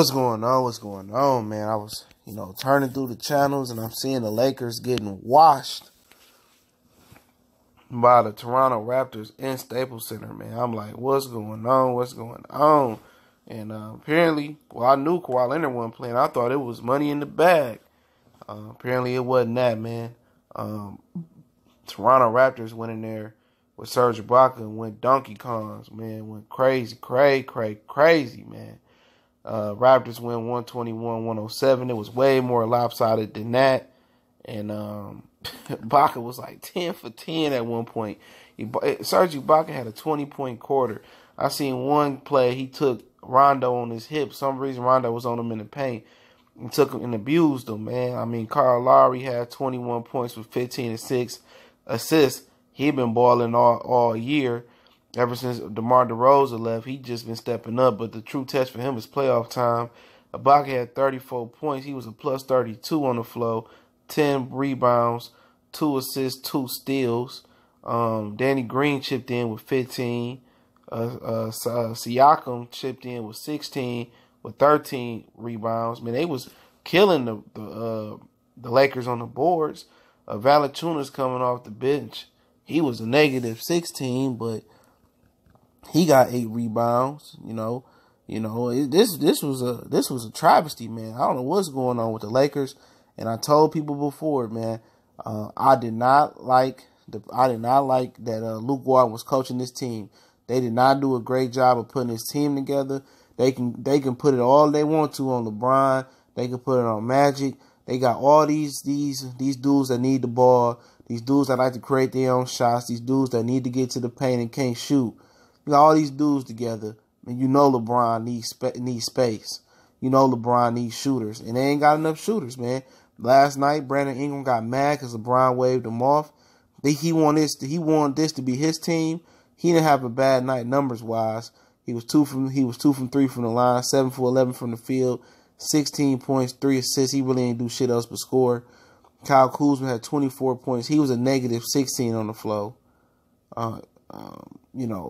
What's going on? What's going on, man? I was, turning through the channels and I'm seeing the Lakers getting washed by the Toronto Raptors in Staples Center, man. I'm like, what's going on? What's going on? And apparently, I knew Kawhi Leonard wasn't playing. I thought it was money in the bag. Apparently, it wasn't that, man. Toronto Raptors went in there with Serge Ibaka and went Donkey Kongs, man. Went crazy, man. Raptors win 121-107. It was way more lopsided than that. And Ibaka was like 10 for 10 at one point. Serge Ibaka had a 20-point quarter. I seen one play, he took Rondo on his hip. For some reason, Rondo was on him in the paint. And took him and abused him, man. I mean, Kyle Lowry had 21 points with 15 and 6 assists. He been balling all year. Ever since DeMar DeRozan left, he just been stepping up. But the true test for him is playoff time. Ibaka had 34 points. He was a plus 32 on the floor, 10 rebounds, 2 assists, 2 steals. Danny Green chipped in with 15. Siakam chipped in with 16 with 13 rebounds. Man, they was killing the Lakers on the boards. Valanciunas coming off the bench. He was a negative 16, but he got 8 rebounds. This was a travesty, man. I don't know what's going on with the Lakers, and I told people before, man. I did not like that Luke Walton was coaching this team. They did not do a great job of putting his team together. They can put it all they want to on LeBron. They can put it on Magic. They got all these dudes that need the ball. These dudes that like to create their own shots. These dudes that need to get to the paint and can't shoot. You got all these dudes together, and LeBron needs space. LeBron needs shooters, and they ain't got enough shooters, man. Last night, Brandon Ingram got mad because LeBron waved him off. He wanted this to be his team. He didn't have a bad night numbers wise. He was 2 from 3 from the line, 7 for 11 from the field, 16 points, 3 assists. He really ain't do shit else but score. Kyle Kuzma had 24 points. He was a negative 16 on the floor.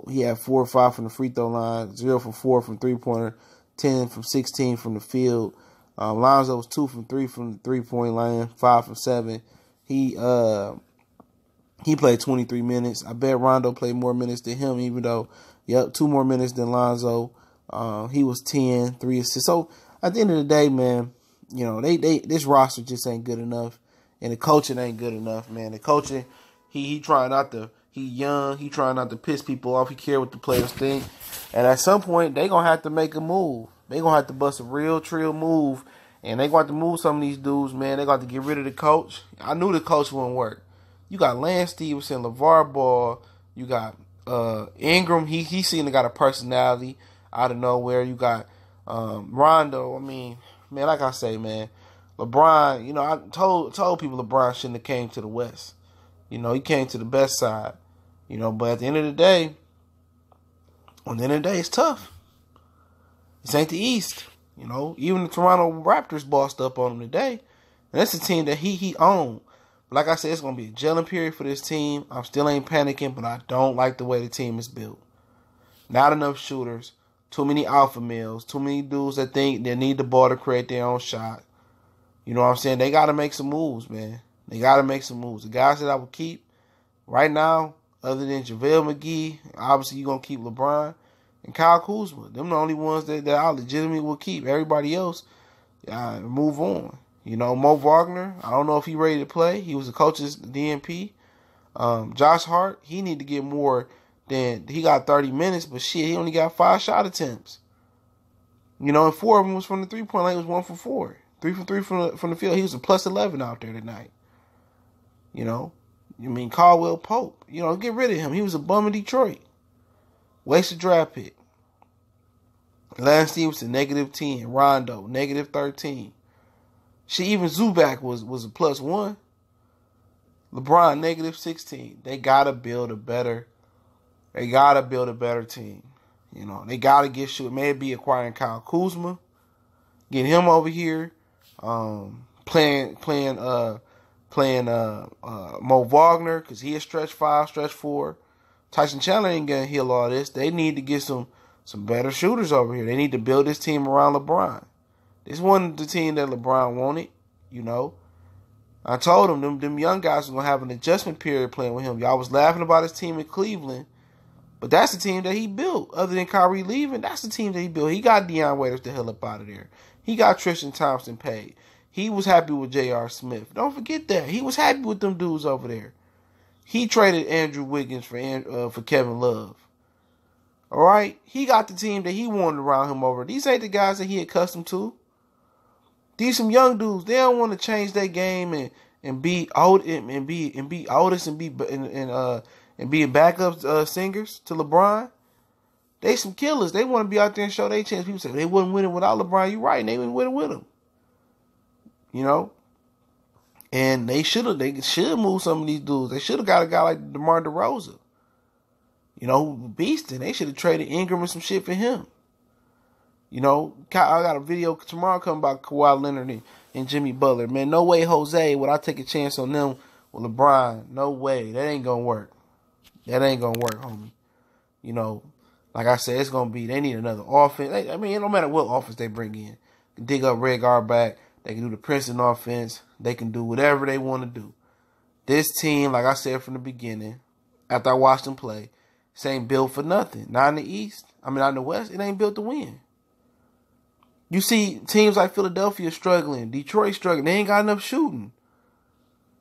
He had 4 or 5 from the free throw line, 0 for 4 from 3-pointer, 10 from 16 from the field. Lonzo was 2 from 3 from the 3-point line, 5 from 7. He played 23 minutes. I bet Rondo played more minutes than him, even though, 2 more minutes than Lonzo. He was 10, 3 assists. So at the end of the day, man, this roster just ain't good enough, and the coaching ain't good enough, man. The coaching, he trying not to. He young. He trying not to piss people off. He care what the players think. And at some point, they going to have to make a move. They going to have to bust a real trill move. And they going to have to move some of these dudes, man. They got to get rid of the coach. I knew the coach wouldn't work. You got Lance Stevenson, LeVar Ball. You got Ingram. He seemed to got a personality out of nowhere. You got Rondo. I mean, man, like I say, man, LeBron, I told people LeBron shouldn't have came to the West. He came to the best side. But at the end of the day, it's tough. This ain't the East. Even the Toronto Raptors bossed up on him today. And that's a team that he owned. But like I said, it's going to be a gelling period for this team. I still ain't panicking, but I don't like the way the team is built. Not enough shooters. Too many alpha males. Too many dudes that think they need the ball to create their own shot. You know what I'm saying? They got to make some moves, man. They got to make some moves. The guys that I would keep right now, other than JaVale McGee, obviously you're going to keep LeBron and Kyle Kuzma. Them the only ones that I legitimately will keep. Everybody else, move on. Mo Wagner, I don't know if he ready to play. He was the coach's DNP. Josh Hart, he need to get more than, he got 30 minutes, but shit, he only got 5 shot attempts. And 4 of them was from the 3-point line. He was 1 for 4. 3 for 3 from the field. He was a plus 11 out there tonight. Caldwell Pope. Get rid of him. He was a bum in Detroit. Wasted draft pick. Lance Stevenson, negative 10. Rondo, negative 13. Even Zubac was a plus 1. LeBron, negative 16. They gotta build a better team. They gotta get shoot. Maybe acquiring Kyle Kuzma, get him over here, playing Mo Wagner, because he is stretch 5, stretch 4. Tyson Chandler ain't gonna heal all this. They need to get some better shooters over here. They need to build this team around LeBron. This wasn't the team that LeBron wanted, you know. I told him them young guys were going to have an adjustment period playing with him. Y'all was laughing about his team in Cleveland, but that's the team that he built. Other than Kyrie leaving, that's the team that he built. He got Deion Waiters the hell up out of there. He got Tristan Thompson paid. He was happy with J.R. Smith. Don't forget that. He was happy with them dudes over there. He traded Andrew Wiggins for Kevin Love. All right? He got the team that he wanted around him over. These ain't the guys that he accustomed to. These some young dudes. They don't want to change their game and be old and be Otis and be backup singers to LeBron. They some killers. They want to be out there and show their chance. People say they wouldn't win it without LeBron. You're right. And they wouldn't win it with him. You know? And they should move some of these dudes. They should have got a guy like DeMar DeRozan. You know, beasting. They should have traded Ingram and some shit for him. You know, I got a video tomorrow coming about Kawhi Leonard and Jimmy Butler. Man, no way, Jose, would I take a chance on them with LeBron. No way. That ain't going to work. That ain't going to work, homie. You know, like I said, it's going to be, they need another offense. I mean, no matter what offense they bring in. They can dig up Red Auerbach. They can do the Princeton offense. They can do whatever they want to do. This team, like I said from the beginning, after I watched them play, this ain't built for nothing. Not in the East. Not in the West. It ain't built to win. You see teams like Philadelphia struggling, Detroit struggling. They ain't got enough shooting.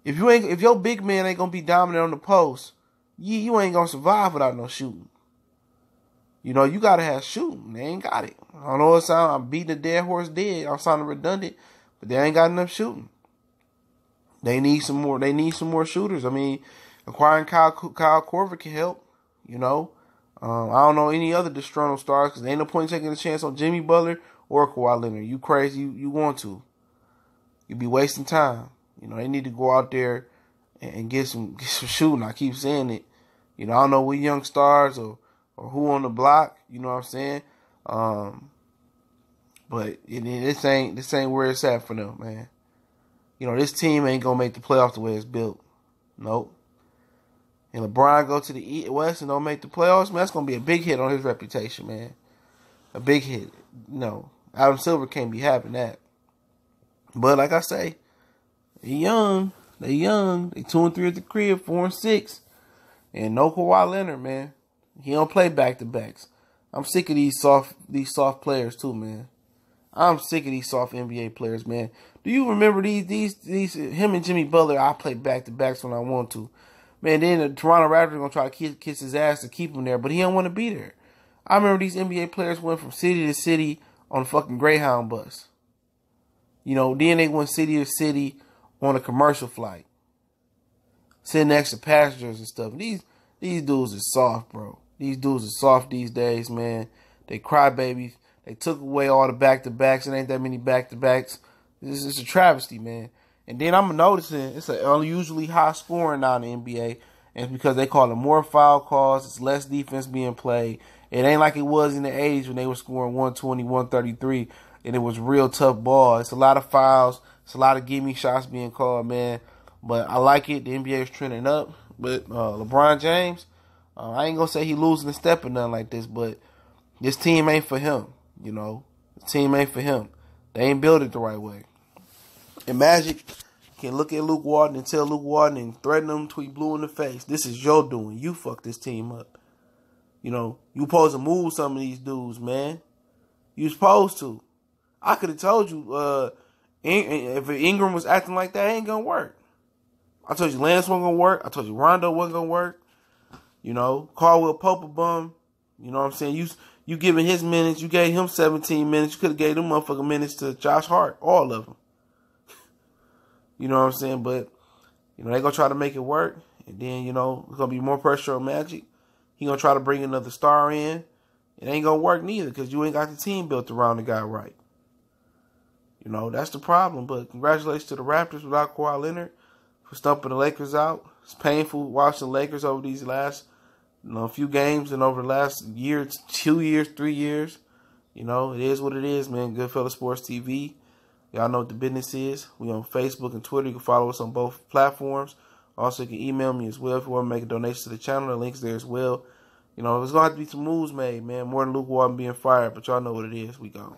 If your big man ain't gonna be dominant on the post, you ain't gonna survive without no shooting. You know, you gotta have shooting. They ain't got it. I don't know what sound. I'm beating a dead horse dead. I'm sounding redundant, but they ain't got enough shooting. They need some more. They need some more shooters. I mean, acquiring Kyle Korver can help. You know, I don't know any other disgruntled stars because there ain't no point in taking a chance on Jimmy Butler or Kawhi Leonard. You crazy? You want to? You be wasting time. You know, they need to go out there and get some shooting. I keep saying it. You know, I don't know what young stars or who on the block. You know what I'm saying? But this ain't where it's at for them, man. You know, this team ain't gonna make the playoffs the way it's built. Nope. And LeBron go to the West and don't make the playoffs, man, that's gonna be a big hit on his reputation, man. A big hit. No, Adam Silver can't be having that. But like I say, they young. They 2-3 at the crib, 4-6, and no Kawhi Leonard, man. He don't play back-to-backs. I'm sick of these soft players too, man. I'm sick of these soft NBA players, man. Do you remember these him and Jimmy Butler? I play back-to-backs when I want to. Man, then the Toronto Raptors gonna try to kiss his ass to keep him there, but he don't want to be there. I remember these NBA players went from city to city on a fucking Greyhound bus. You know, then they went city to city on a commercial flight, sitting next to passengers and stuff. These dudes are soft, bro. These dudes are soft these days, man. They cry babies. They took away all the back-to-backs. It ain't that many back-to-backs. This is a travesty, man. And then I'm noticing it's an unusually high scoring now in the NBA. And it's because they call it more foul calls. It's less defense being played. It ain't like it was in the 80s when they were scoring 120, 133, and it was real tough ball. It's a lot of fouls. It's a lot of gimme shots being called, man. But I like it. The NBA is trending up. But LeBron James, I ain't going to say he losing a step or nothing like this, but this team ain't for him, you know. The team ain't for him. They ain't built it the right way. And Magic can look at Luke Walton and tell Luke Walton and threaten him till he blue in the face. This is your doing. You fucked this team up. You know, you supposed to move some of these dudes, man. You supposed to. I could have told you if Ingram was acting like that, it ain't going to work. I told you Lance wasn't going to work. I told you Rondo wasn't going to work. You know, Caldwell Pope a bum. You know what I'm saying? You giving his minutes. You gave him 17 minutes. You could have gave them motherfucking minutes to Josh Hart. All of them. You know what I'm saying? But, you know, they going to try to make it work. And then, you know, there's going to be more pressure on Magic. He going to try to bring another star in. It ain't going to work neither because you ain't got the team built around the guy right. You know, that's the problem. But congratulations to the Raptors without Kawhi Leonard for stumping the Lakers out. It's painful watching the Lakers over these last, few games and over the last year, 2 years, 3 years. You know, it is what it is, man. Goodfellas Sports TV. Y'all know what the business is. We on Facebook and Twitter. You can follow us on both platforms. Also, you can email me as well if you want to make a donation to the channel. The link's there as well. You know, there's going to have to be some moves made, man. More than Luke Walton being fired, but y'all know what it is. We gone.